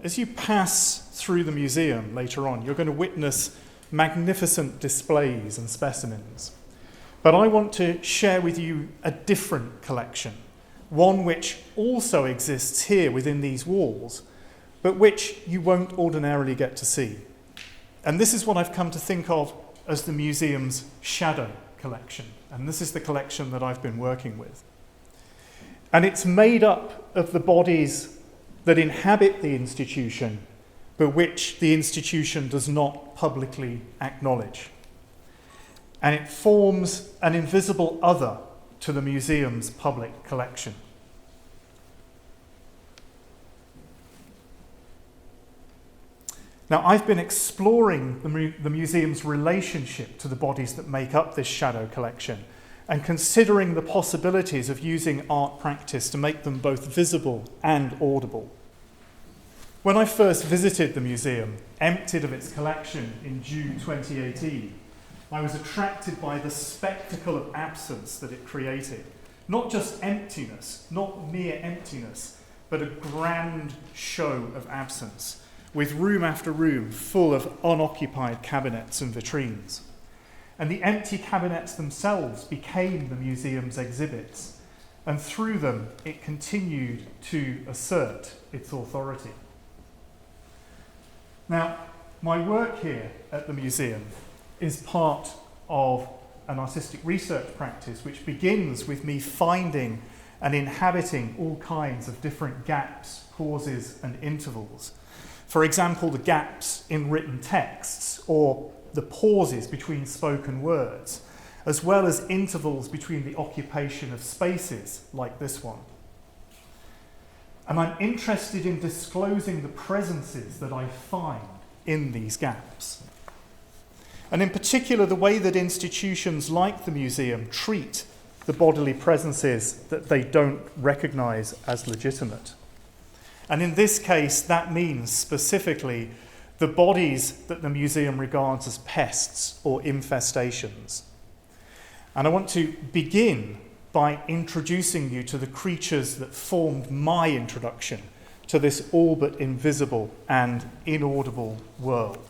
As you pass through the museum later on, you're going to witness magnificent displays and specimens. But I want to share with you a different collection, one which also exists here within these walls, but which you won't ordinarily get to see. And this is what I've come to think of as the museum's shadow collection. And this is the collection that I've been working with. And it's made up of the bodies that inhabit the institution, but which the institution does not publicly acknowledge. And it forms an invisible other to the museum's public collection. Now, I've been exploring the museum's relationship to the bodies that make up this shadow collection and considering the possibilities of using art practice to make them both visible and audible. When I first visited the museum, emptied of its collection in June 2018, I was attracted by the spectacle of absence that it created. Not just emptiness, not mere emptiness, but a grand show of absence, with room after room full of unoccupied cabinets and vitrines. And the empty cabinets themselves became the museum's exhibits, and through them it continued to assert its authority. Now, my work here at the museum is part of an artistic research practice which begins with me finding and inhabiting all kinds of different gaps, pauses, and intervals. For example, the gaps in written texts or the pauses between spoken words, as well as intervals between the occupation of spaces like this one. And I'm interested in disclosing the presences that I find in these gaps. And in particular, the way that institutions like the museum treat the bodily presences that they don't recognise as legitimate. And in this case, that means specifically the bodies that the museum regards as pests or infestations. And I want to begin by introducing you to the creatures that formed my introduction to this all but invisible and inaudible world.